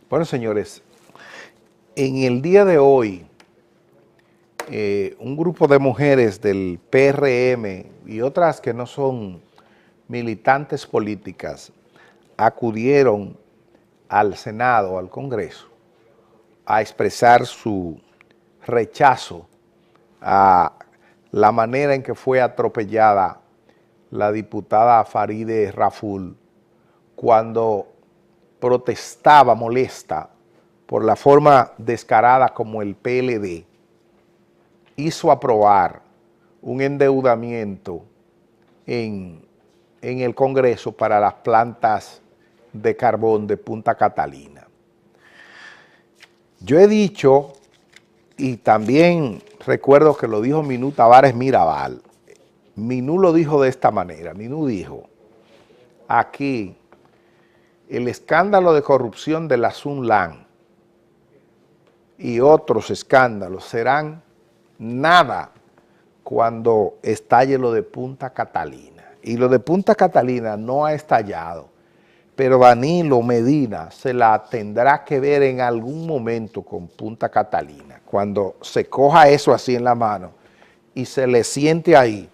Bueno, señores, en el día de hoy, un grupo de mujeres del PRM y otras que no son militantes políticas acudieron al Senado, al Congreso, a expresar su rechazo a la manera en que fue atropellada la diputada Farideh Raful cuando protestaba molesta por la forma descarada como el PLD hizo aprobar un endeudamiento en el Congreso para las plantas de carbón de Punta Catalina. Yo he dicho, y también recuerdo que lo dijo Minú Tavares Mirabal, Minú lo dijo de esta manera, Minú dijo, aquí el escándalo de corrupción de la Sunlan y otros escándalos serán nada cuando estalle lo de Punta Catalina. Y lo de Punta Catalina no ha estallado, pero Danilo Medina se la tendrá que ver en algún momento con Punta Catalina, cuando se coja eso así en la mano y se le siente ahí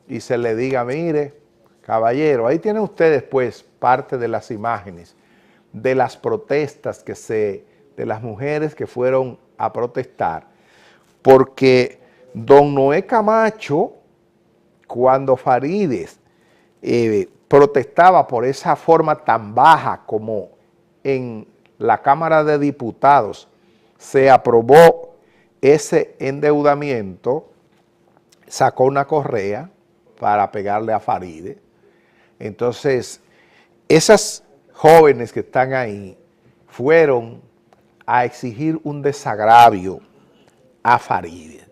y se le diga, mire, caballero, ahí tienen ustedes pues parte de las imágenes de las protestas de las mujeres que fueron a protestar, porque don Noé Camacho, cuando Farideh protestaba por esa forma tan baja como en la Cámara de Diputados se aprobó ese endeudamiento, sacó una correa para pegarle a Farideh. Entonces, esas jóvenes que están ahí fueron a exigir un desagravio a Farideh.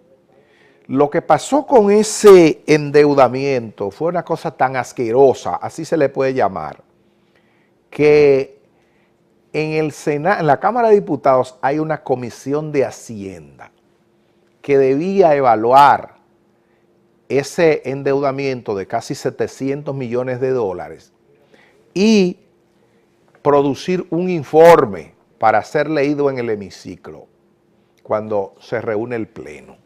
Lo que pasó con ese endeudamiento fue una cosa tan asquerosa, así se le puede llamar, que en el Senado, en la Cámara de Diputados hay una comisión de Hacienda que debía evaluar ese endeudamiento de casi 700 millones de dólares y producir un informe para ser leído en el hemiciclo cuando se reúne el Pleno.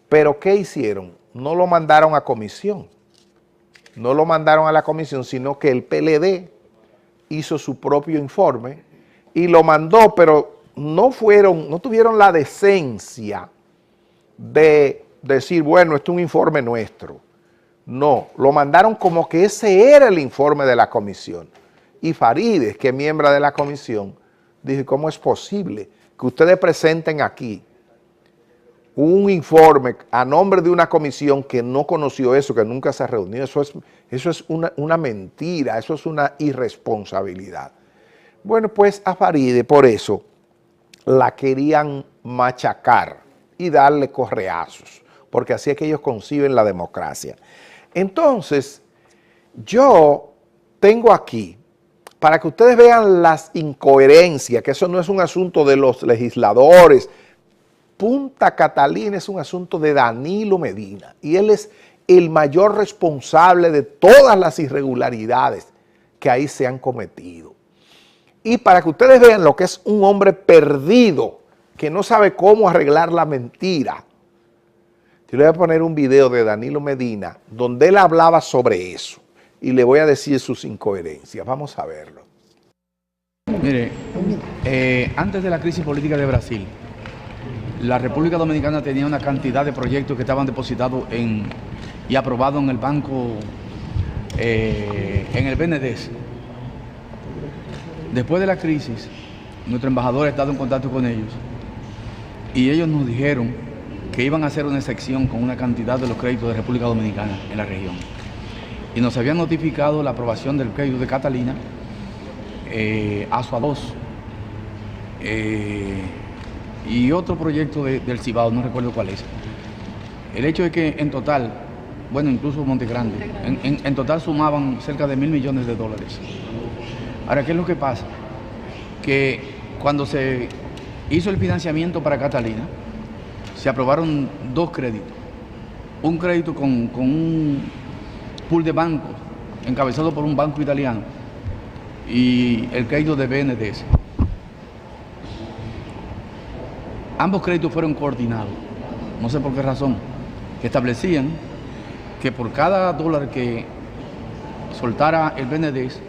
Pero ¿qué hicieron? No lo mandaron a comisión, no lo mandaron a la comisión, sino que el PLD hizo su propio informe y lo mandó, pero no tuvieron la decencia de decir, bueno, esto es un informe nuestro. No, lo mandaron como que ese era el informe de la comisión. Y Farideh, que es miembro de la comisión, dijo, ¿cómo es posible que ustedes presenten aquí un informe a nombre de una comisión que no conoció eso, que nunca se reunió? Eso es una mentira, eso es una irresponsabilidad. Bueno, pues a Farideh por eso la querían machacar y darle correazos, porque así es que ellos conciben la democracia. Entonces, yo tengo aquí, para que ustedes vean las incoherencias, que eso no es un asunto de los legisladores. Punta Catalina es un asunto de Danilo Medina y él es el mayor responsable de todas las irregularidades que ahí se han cometido. Y para que ustedes vean lo que es un hombre perdido, que no sabe cómo arreglar la mentira, yo le voy a poner un video de Danilo Medina donde él hablaba sobre eso y le voy a decir sus incoherencias. Vamos a verlo. Mire, antes de la crisis política de Brasil, la República Dominicana tenía una cantidad de proyectos que estaban depositados y aprobados en el banco, en el BNDES. Después de la crisis, nuestro embajador ha estado en contacto con ellos y ellos nos dijeron que iban a hacer una excepción con una cantidad de los créditos de República Dominicana en la región. Y nos habían notificado la aprobación del crédito de Catalina, ASUA 2, y otro proyecto del Cibao, no recuerdo cuál es. El hecho es que en total, bueno, incluso Monte Grande, en total sumaban cerca de $1.000 millones. Ahora, ¿qué es lo que pasa? Que cuando se hizo el financiamiento para Catalina, se aprobaron dos créditos. Un crédito con un pool de bancos encabezado por un banco italiano y el crédito de BNDES. ambos créditos fueron coordinados, no sé por qué razón, que establecían que por cada dólar que soltara el BNDES,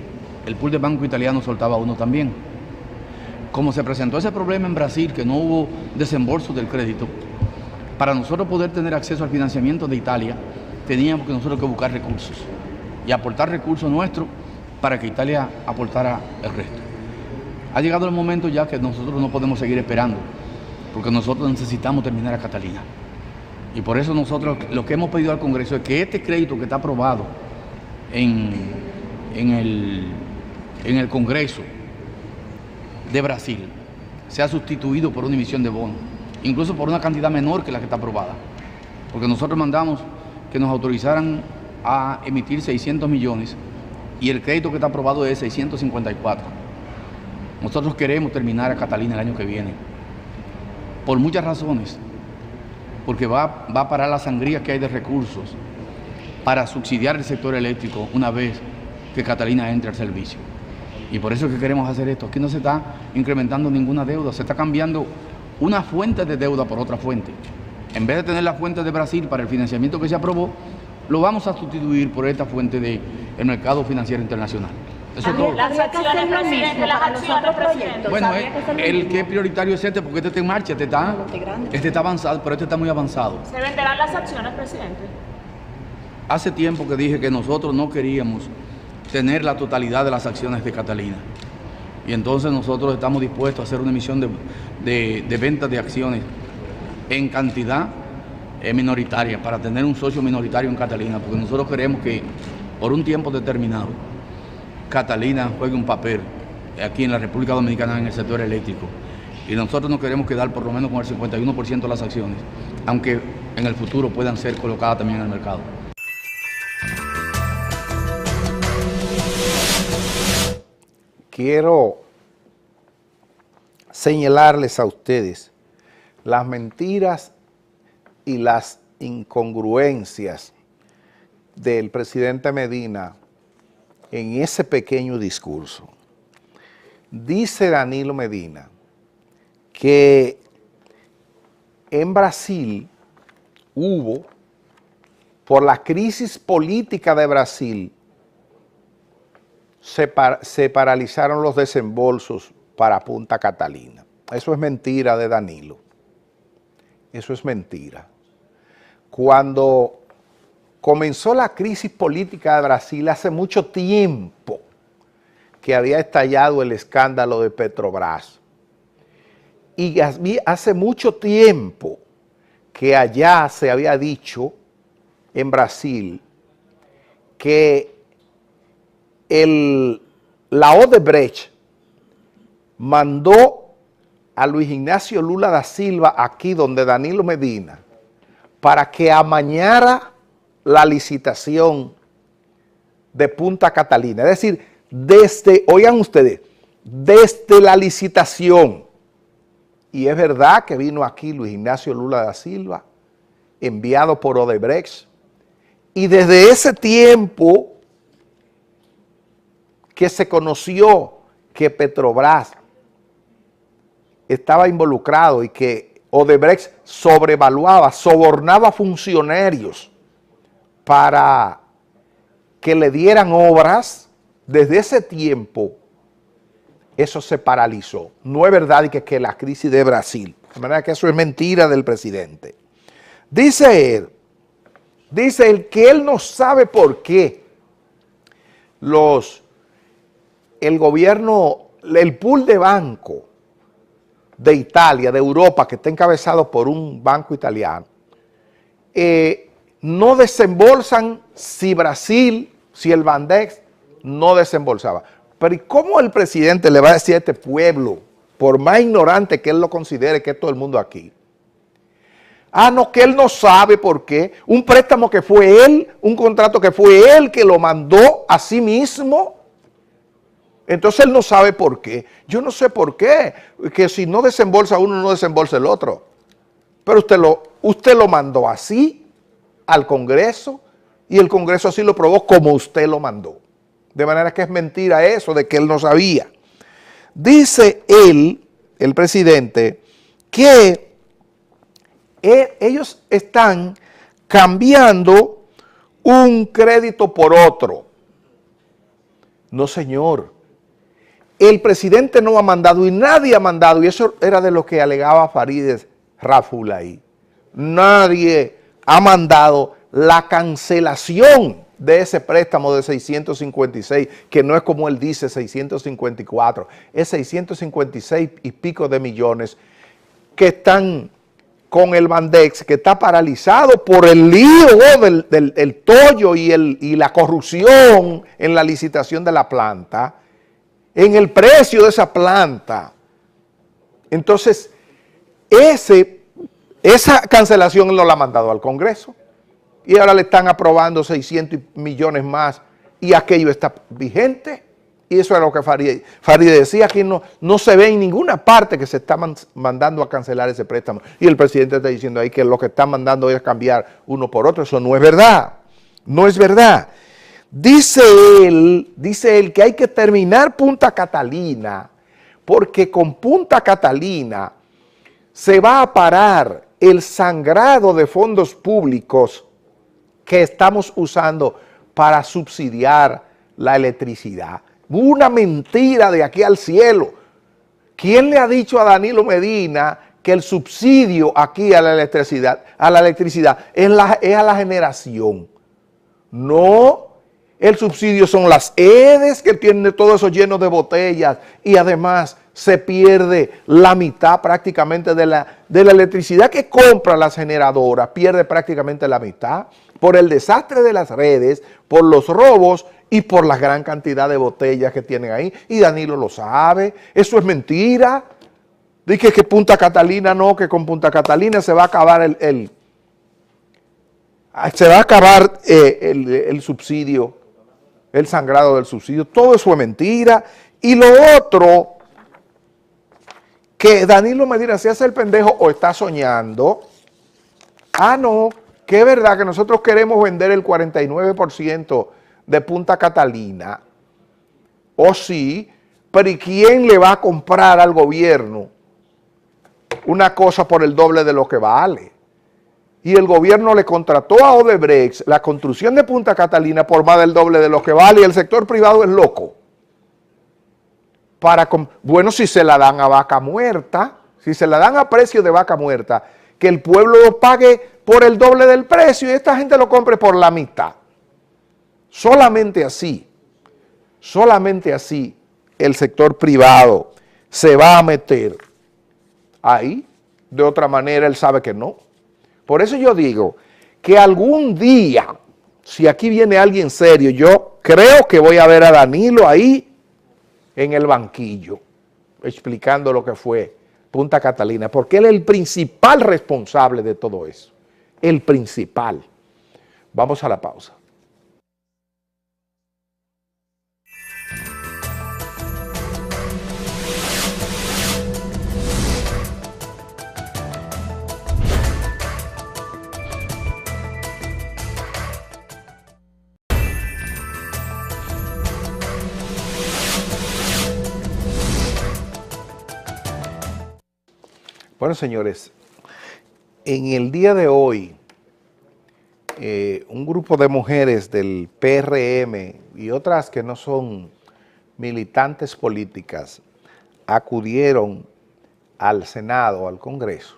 el pool de banco italiano soltaba uno también. Como se presentó ese problema en Brasil, que no hubo desembolso del crédito, para nosotros poder tener acceso al financiamiento de Italia, teníamos que nosotros que buscar recursos y aportar recursos nuestros para que Italia aportara el resto. Ha llegado el momento ya que nosotros no podemos seguir esperando, porque nosotros necesitamos terminar a Catalina. Y por eso nosotros lo que hemos pedido al Congreso es que este crédito que está aprobado en el Congreso de Brasil sea sustituido por una emisión de bonos, incluso por una cantidad menor que la que está aprobada. Porque nosotros mandamos que nos autorizaran a emitir 600 millones y el crédito que está aprobado es 654. Nosotros queremos terminar a Catalina el año que viene, por muchas razones, porque va a parar la sangría que hay de recursos para subsidiar el sector eléctrico una vez que Catalina entre al servicio. Y por eso es que queremos hacer esto. Aquí no se está incrementando ninguna deuda, se está cambiando una fuente de deuda por otra fuente. En vez de tener la fuente de Brasil para el financiamiento que se aprobó, lo vamos a sustituir por esta fuente del mercado financiero internacional. Eso es todo. Las acciones, presidente, las acciones, presidente. Bueno, el que es prioritario es este, porque este está en marcha, este está avanzado, pero este está muy avanzado. ¿Se venderán las acciones, presidente? Hace tiempo que dije que nosotros no queríamos tener la totalidad de las acciones de Catalina. Y entonces nosotros estamos dispuestos a hacer una emisión de ventas de acciones en cantidad minoritaria para tener un socio minoritario en Catalina, porque nosotros queremos que por un tiempo determinado Catalina juegue un papel aquí en la República Dominicana en el sector eléctrico. Y nosotros no queremos quedar por lo menos con el 51% de las acciones, aunque en el futuro puedan ser colocadas también en el mercado. Quiero señalarles a ustedes las mentiras y las incongruencias del presidente Medina en ese pequeño discurso. Dice Danilo Medina que en Brasil hubo, por la crisis política de Brasil, se paralizaron los desembolsos para Punta Catalina. Eso es mentira de Danilo. Eso es mentira. Cuando comenzó la crisis política de Brasil, hace mucho tiempo que había estallado el escándalo de Petrobras. Y hace mucho tiempo que allá se había dicho, en Brasil, que la Odebrecht mandó a Luis Ignacio Lula da Silva aquí donde Danilo Medina para que amañara la licitación de Punta Catalina. Es decir, oigan ustedes, desde la licitación, y es verdad que vino aquí Luis Ignacio Lula da Silva, enviado por Odebrecht, y desde ese tiempo que se conoció que Petrobras estaba involucrado y que Odebrecht sobrevaluaba, sobornaba funcionarios para que le dieran obras, desde ese tiempo eso se paralizó. No es verdad que la crisis de Brasil, de manera que eso es mentira del presidente. Dice él que él no sabe por qué el gobierno, el pool de banco de Italia, de Europa, que está encabezado por un banco italiano, no desembolsan si Brasil, si el Bandex no desembolsaba. Pero ¿y cómo el presidente le va a decir a este pueblo, por más ignorante que él lo considere, que es todo el mundo aquí? Ah, no, que él no sabe por qué. Un préstamo que fue él, un contrato que fue él que lo mandó a sí mismo. Entonces él no sabe por qué. Yo no sé por qué. Que si no desembolsa uno, no desembolsa el otro. Pero usted lo mandó así al Congreso y el Congreso así lo aprobó como usted lo mandó. De manera que es mentira eso de que él no sabía. Dice él, el presidente, que Ellos están cambiando un crédito por otro. No, señor. El presidente no ha mandado y nadie ha mandado, y eso era de lo que alegaba Farideh Raful ahí. Nadie ha mandado la cancelación de ese préstamo de 656, que no es como él dice 654, es 656 y pico de millones que están con el Bandex, que está paralizado por el lío del tollo y la corrupción en la licitación de la planta, en el precio de esa planta. Entonces, esa cancelación él no la ha mandado al Congreso y ahora le están aprobando 600 millones más y aquello está vigente. Y eso es lo que Farideh decía, que no se ve en ninguna parte que se está mandando a cancelar ese préstamo. Y el presidente está diciendo ahí que lo que están mandando es cambiar uno por otro. Eso no es verdad. No es verdad. Dice él que hay que terminar Punta Catalina, porque con Punta Catalina se va a parar el sangrado de fondos públicos que estamos usando para subsidiar la electricidad. Una mentira de aquí al cielo. ¿Quién le ha dicho a Danilo Medina que el subsidio aquí a la electricidad es a la generación? No, el subsidio son las EDES que tienen todo eso lleno de botellas y además se pierde la mitad prácticamente de la electricidad que compra las generadoras, pierde prácticamente la mitad por el desastre de las redes, por los robos y por la gran cantidad de botellas que tienen ahí. Y Danilo lo sabe, eso es mentira. Dije que Punta Catalina no, que con Punta Catalina se va a acabar el subsidio, el sangrado del subsidio. Todo eso es mentira. Y lo otro, que Danilo Medina se hace el pendejo o está soñando. Ah, no, que es verdad que nosotros queremos vender el 49% de Punta Catalina. O sí, pero ¿y quién le va a comprar al gobierno una cosa por el doble de lo que vale? Y el gobierno le contrató a Odebrecht la construcción de Punta Catalina por más del doble de lo que vale y el sector privado es loco. Bueno, si se la dan a vaca muerta, si se la dan a precio de vaca muerta, que el pueblo lo pague por el doble del precio y esta gente lo compre por la mitad. Solamente así el sector privado se va a meter ahí. De otra manera él sabe que no. Por eso yo digo que algún día, si aquí viene alguien serio, yo creo que voy a ver a Danilo ahí en el banquillo, explicando lo que fue Punta Catalina, porque él es el principal responsable de todo eso, el principal. Vamos a la pausa. Bueno, señores, en el día de hoy, un grupo de mujeres del PRM y otras que no son militantes políticas acudieron al Senado, al Congreso,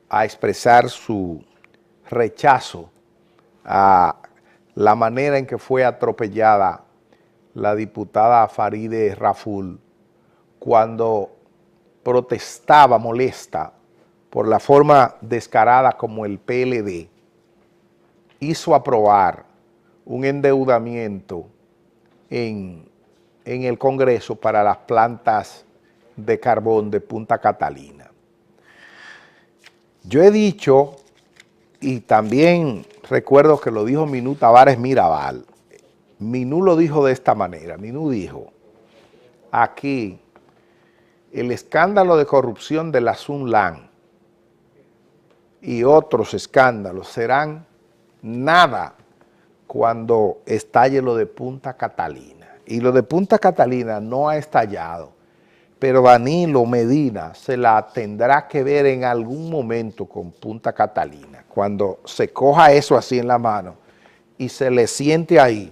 a expresar su rechazo a la manera en que fue atropellada la diputada Farideh Raful cuando protestaba molesta por la forma descarada como el PLD hizo aprobar un endeudamiento en el Congreso para las plantas de carbón de Punta Catalina. Yo he dicho, y también recuerdo que lo dijo Minú Tavares Mirabal, Minú lo dijo de esta manera, Minú dijo, aquí el escándalo de corrupción de la Sunlan y otros escándalos serán nada cuando estalle lo de Punta Catalina. Y lo de Punta Catalina no ha estallado, pero Danilo Medina se la tendrá que ver en algún momento con Punta Catalina, cuando se coja eso así en la mano y se le siente ahí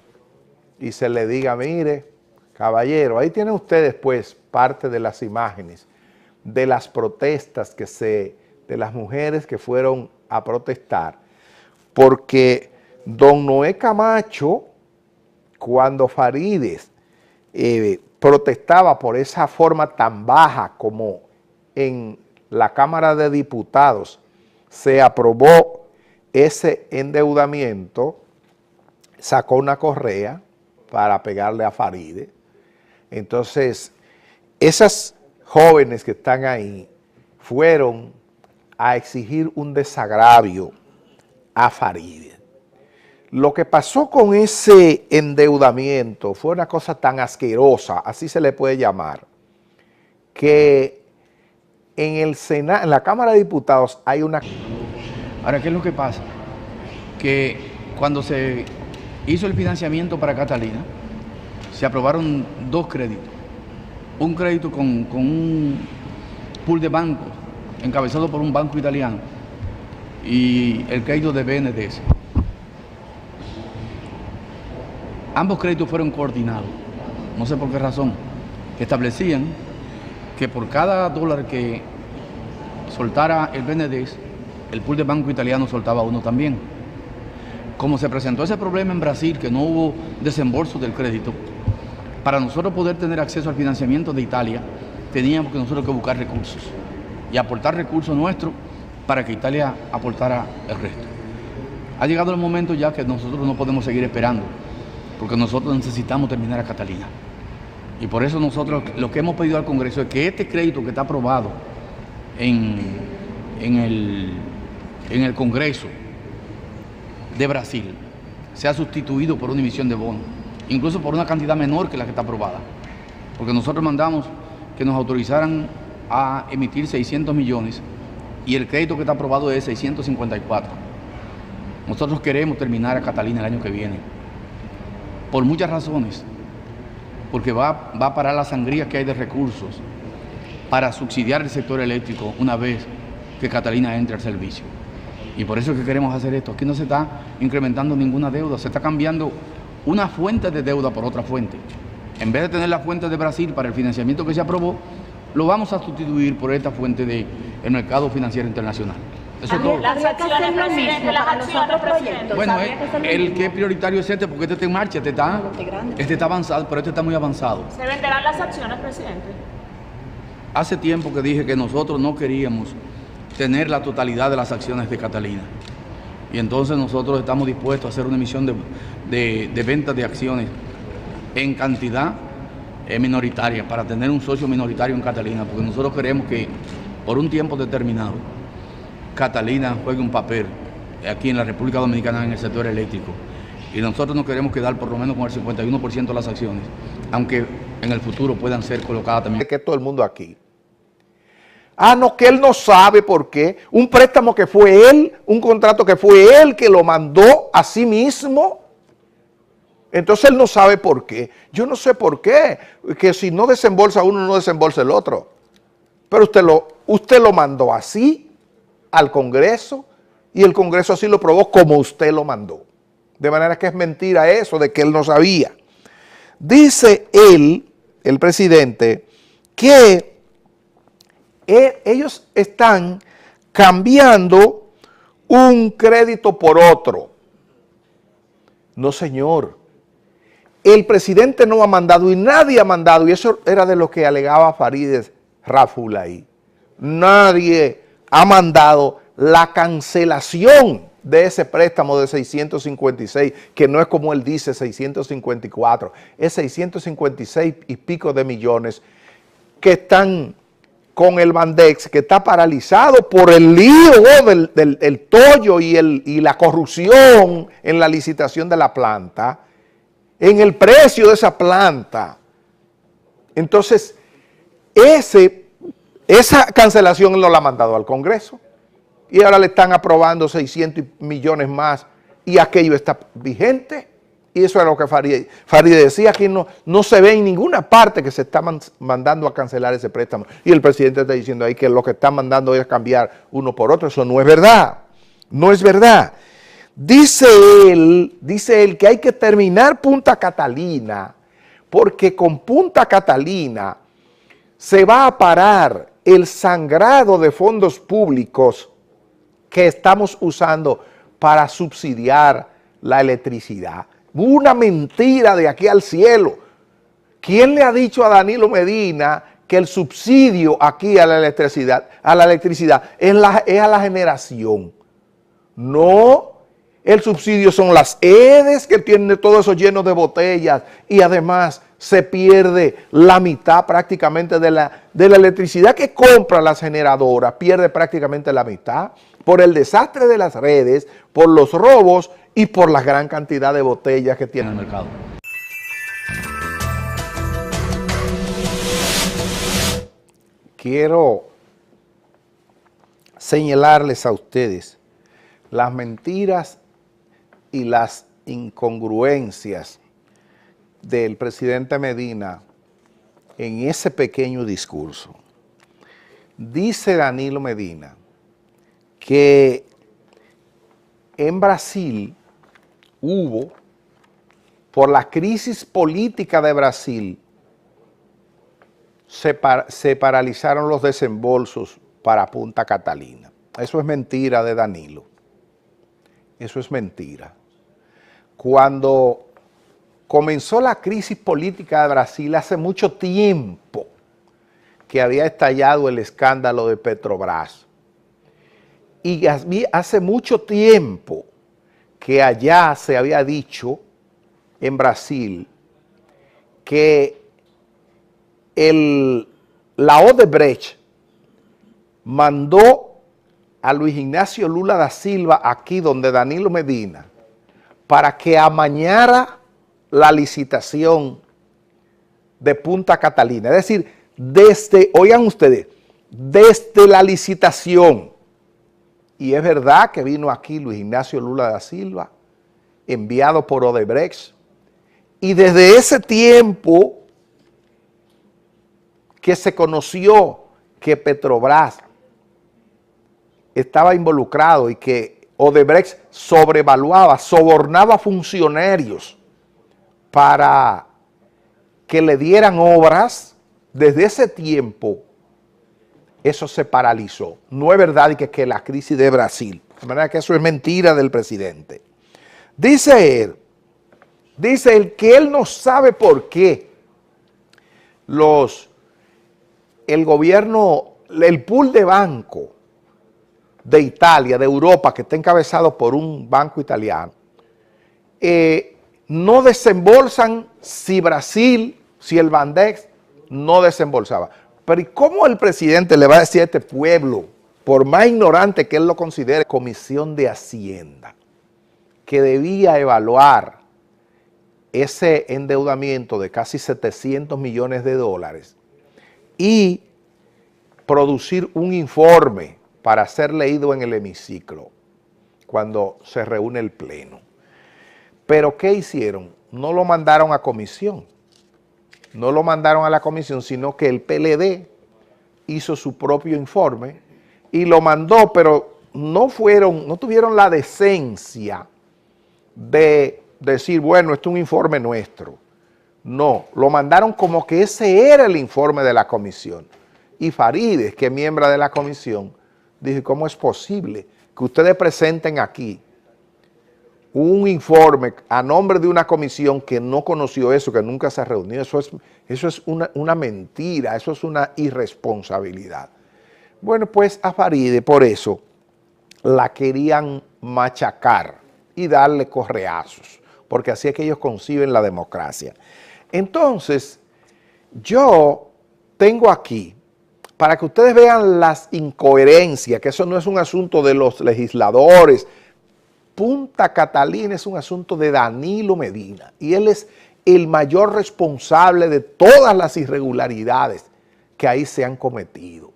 y se le diga, mire, caballero, ahí tienen ustedes pues parte de las imágenes de las protestas de las mujeres que fueron a protestar, porque don Noé Camacho, cuando Farides protestaba por esa forma tan baja como en la Cámara de Diputados se aprobó ese endeudamiento, sacó una correa para pegarle a Farides. Entonces, esas jóvenes que están ahí fueron a exigir un desagravio a Farides. Lo que pasó con ese endeudamiento fue una cosa tan asquerosa, así se le puede llamar, que en el Senado, en la Cámara de Diputados hay una... Ahora, ¿qué es lo que pasa? Que cuando se hizo el financiamiento para Catalina, se aprobaron dos créditos. Un crédito con un pool de bancos encabezado por un banco italiano y el crédito de BNDES. Ambos créditos fueron coordinados, no sé por qué razón, que establecían que por cada dólar que soltara el BNDES, el pool de banco italiano soltaba uno también. Como se presentó ese problema en Brasil, que no hubo desembolso del crédito, para nosotros poder tener acceso al financiamiento de Italia, teníamos que nosotros que buscar recursos y aportar recursos nuestros para que Italia aportara el resto. Ha llegado el momento ya que nosotros no podemos seguir esperando, porque nosotros necesitamos terminar a Catalina. Y por eso nosotros lo que hemos pedido al Congreso es que este crédito que está aprobado en el Congreso de Brasil sea sustituido por una emisión de bonos, incluso por una cantidad menor que la que está aprobada. Porque nosotros mandamos que nos autorizaran a emitir 600 millones y el crédito que está aprobado es 654. Nosotros queremos terminar a Catalina el año que viene, por muchas razones, porque va a parar la sangría que hay de recursos para subsidiar el sector eléctrico una vez que Catalina entre al servicio. Y por eso es que queremos hacer esto. Aquí no se está incrementando ninguna deuda, se está cambiando una fuente de deuda por otra fuente. En vez de tener la fuente de Brasil para el financiamiento que se aprobó, lo vamos a sustituir por esta fuente del mercado financiero internacional. Eso es todo. Las acciones, presidente, las acciones, presidente. Bueno, el que es prioritario es este, porque este está en marcha, este está avanzado, pero este está muy avanzado. ¿Se venderán las acciones, presidente? Hace tiempo que dije que nosotros no queríamos tener la totalidad de las acciones de Catalina. Y entonces nosotros estamos dispuestos a hacer una emisión de ventas de acciones en cantidad minoritaria para tener un socio minoritario en Catalina, porque nosotros queremos que por un tiempo determinado Catalina juegue un papel aquí en la República Dominicana en el sector eléctrico. Y nosotros nos queremos quedar por lo menos con el 51% de las acciones, aunque en el futuro puedan ser colocadas también. Que todo el mundo aquí. Ah, no, que él no sabe por qué. Un préstamo que fue él, un contrato que fue él que lo mandó a sí mismo. Entonces él no sabe por qué. Yo no sé por qué. Que si no desembolsa uno, no desembolsa el otro. Pero usted lo mandó así al Congreso y el Congreso así lo aprobó como usted lo mandó. De manera que es mentira eso de que él no sabía. Dice él, el presidente, que ellos están cambiando un crédito por otro. No, señor. El presidente no ha mandado y nadie ha mandado, y eso era de lo que alegaba Farides Raful ahí. Nadie ha mandado la cancelación de ese préstamo de 656, que no es como él dice 654, es 656 y pico de millones que están con el Bandex, que está paralizado por el lío del tollo y la corrupción en la licitación de la planta, en el precio de esa planta. Entonces, esa cancelación él no la ha mandado al Congreso y ahora le están aprobando 600 millones más y aquello está vigente. Y eso es lo que Farideh decía, que no se ve en ninguna parte que se está mandando a cancelar ese préstamo. Y el presidente está diciendo ahí que lo que está mandando es cambiar uno por otro. Eso no es verdad. No es verdad. Dice él que hay que terminar Punta Catalina, porque con Punta Catalina se va a parar el sangrado de fondos públicos que estamos usando para subsidiar la electricidad. Una mentira de aquí al cielo. ¿Quién le ha dicho a Danilo Medina que el subsidio aquí a la electricidad es a la generación? No, el subsidio son las EDES que tienen todo eso lleno de botellas y además se pierde la mitad prácticamente de la electricidad que compran las generadoras, pierde prácticamente la mitad por el desastre de las redes, por los robos y por la gran cantidad de botellas que tiene en el mercado. Quiero señalarles a ustedes las mentiras y las incongruencias del presidente Medina en ese pequeño discurso. Dice Danilo Medina que en Brasil hubo, por la crisis política de Brasil, se paralizaron los desembolsos para Punta Catalina. Eso es mentira de Danilo. Eso es mentira. Cuando comenzó la crisis política de Brasil hace mucho tiempo que había estallado el escándalo de Petrobras, y hace mucho tiempo que allá se había dicho en Brasil que la Odebrecht mandó a Luis Ignacio Lula da Silva aquí donde Danilo Medina para que amañara la licitación de Punta Catalina. Es decir, oigan ustedes, desde la licitación. Y es verdad que vino aquí Luis Ignacio Lula da Silva, enviado por Odebrecht, y desde ese tiempo que se conoció que Petrobras estaba involucrado y que Odebrecht sobrevaluaba, sobornaba funcionarios para que le dieran obras, desde ese tiempo eso se paralizó. No es verdad que la crisis de Brasil, de manera que eso es mentira del presidente. Dice él que él no sabe por qué el gobierno, el pool de banco de Italia, de Europa, que está encabezado por un banco italiano, no desembolsan si el Bandex no desembolsaba. Pero ¿y cómo el presidente le va a decir a este pueblo, por más ignorante que él lo considere, Comisión de Hacienda, que debía evaluar ese endeudamiento de casi 700 millones de dólares y producir un informe para ser leído en el hemiciclo cuando se reúne el pleno? ¿Pero qué hicieron? No lo mandaron a comisión. No lo mandaron a la comisión, sino que el PLD hizo su propio informe y lo mandó, pero no tuvieron la decencia de decir, bueno, esto es un informe nuestro. No, lo mandaron como que ese era el informe de la comisión. Y Farideh, que es miembro de la comisión, dijo, ¿cómo es posible que ustedes presenten aquí un informe a nombre de una comisión que no conoció eso, que nunca se ha reunido? Eso es una mentira, eso es una irresponsabilidad. Bueno, pues a Farideh por eso la querían machacar y darle correazos, porque así es que ellos conciben la democracia. Entonces, yo tengo aquí, para que ustedes vean las incoherencias, que eso no es un asunto de los legisladores. Punta Catalina es un asunto de Danilo Medina y él es el mayor responsable de todas las irregularidades que ahí se han cometido.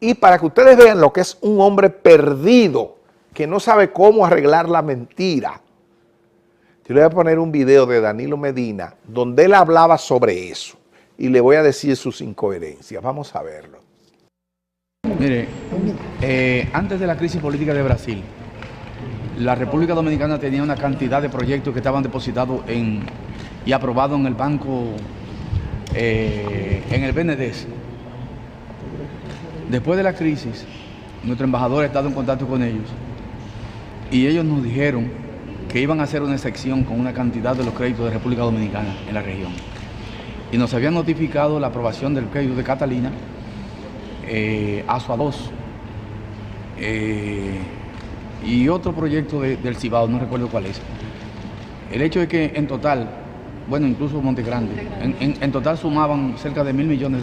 Y para que ustedes vean lo que es un hombre perdido, que no sabe cómo arreglar la mentira, Yo le voy a poner un video de Danilo Medina donde él hablaba sobre eso y le voy a decir sus incoherencias. Vamos a verlo. Mire, antes de la crisis política de Brasil, la República Dominicana tenía una cantidad de proyectos que estaban depositados y aprobados en el banco, en el BNDES. Después de la crisis, nuestro embajador ha estado en contacto con ellos y ellos nos dijeron que iban a hacer una sección con una cantidad de los créditos de República Dominicana en la región. Y nos habían notificado la aprobación del crédito de Catalina, ASUA 2, y otro proyecto del Cibao, no recuerdo cuál es. El hecho es que en total, bueno, incluso Monte Grande, en total sumaban cerca de $1.000 millones.